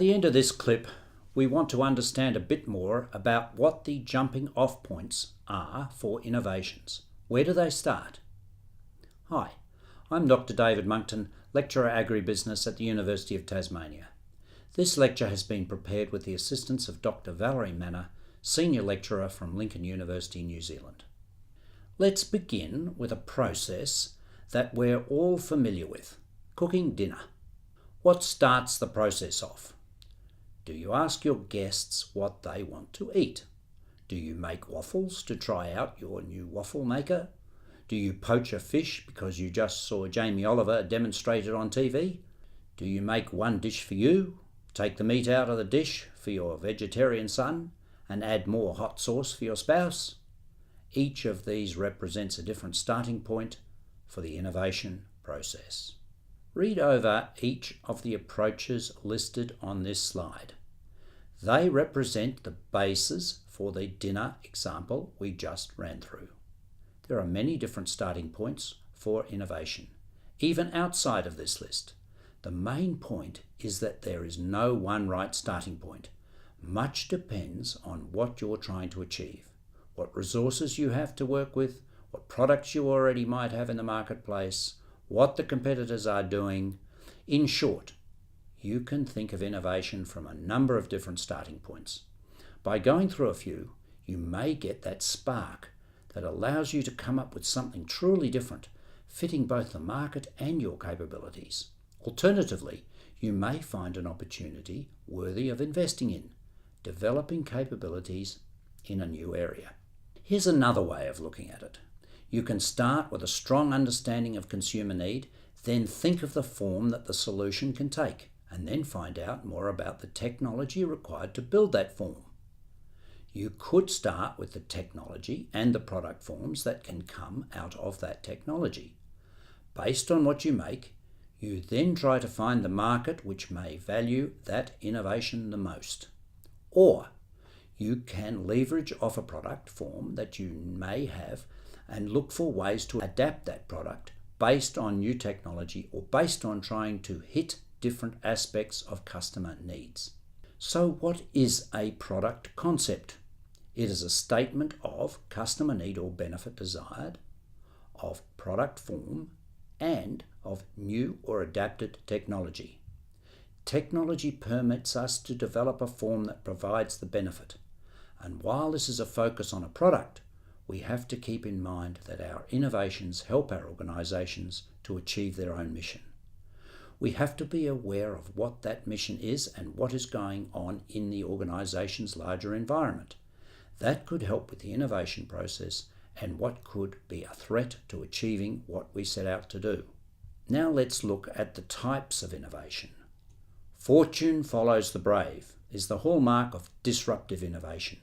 the end of this clip, we want to understand a bit more about what the jumping off points are for innovations. Where do they start? Hi, I'm Dr. David Monkton, Lecturer Agribusiness at the University of Tasmania. This lecture has been prepared with the assistance of Dr. Valerie Manner, Senior Lecturer from Lincoln University, New Zealand. Let's begin with a process that we're all familiar with, cooking dinner. What starts the process off? Do you ask your guests what they want to eat? Do you make waffles to try out your new waffle maker? Do you poach a fish because you just saw Jamie Oliver demonstrate it on TV? Do you make one dish for you, take the meat out of the dish for your vegetarian son, and add more hot sauce for your spouse? Each of these represents a different starting point for the innovation process. Read over each of the approaches listed on this slide. They represent the basis for the dinner example we just ran through. There are many different starting points for innovation, even outside of this list. The main point is that there is no one right starting point. Much depends on what you're trying to achieve, what resources you have to work with, what products you already might have in the marketplace, what the competitors are doing. In short, you can think of innovation from a number of different starting points. By going through a few, you may get that spark that allows you to come up with something truly different, fitting both the market and your capabilities. Alternatively, you may find an opportunity worthy of investing in, developing capabilities in a new area. Here's another way of looking at it. You can start with a strong understanding of consumer need, then think of the form that the solution can take, and then find out more about the technology required to build that form. You could start with the technology and the product forms that can come out of that technology. Based on what you make, you then try to find the market which may value that innovation the most. Or you can leverage off a product form that you may have and look for ways to adapt that product based on new technology or based on trying to hit different aspects of customer needs. So what is a product concept? It is a statement of customer need or benefit desired, of product form, and of new or adapted technology. Technology permits us to develop a form that provides the benefit. And while this is a focus on a product, we have to keep in mind that our innovations help our organisations to achieve their own mission. We have to be aware of what that mission is and what is going on in the organisation's larger environment. That could help with the innovation process and what could be a threat to achieving what we set out to do. Now let's look at the types of innovation. Fortune follows the brave is the hallmark of disruptive innovation.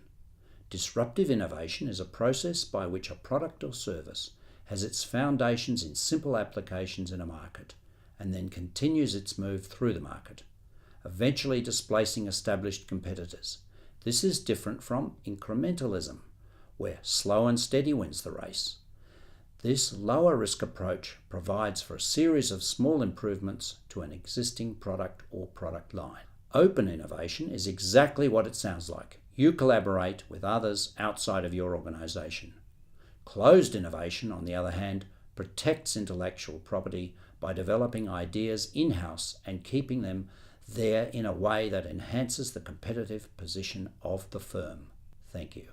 Disruptive innovation is a process by which a product or service has its foundations in simple applications in a market and then continues its move through the market, eventually displacing established competitors. This is different from incrementalism, where slow and steady wins the race. This lower risk approach provides for a series of small improvements to an existing product or product line. Open innovation is exactly what it sounds like. You collaborate with others outside of your organisation. Closed innovation, on the other hand, protects intellectual property by developing ideas in-house and keeping them there in a way that enhances the competitive position of the firm. Thank you.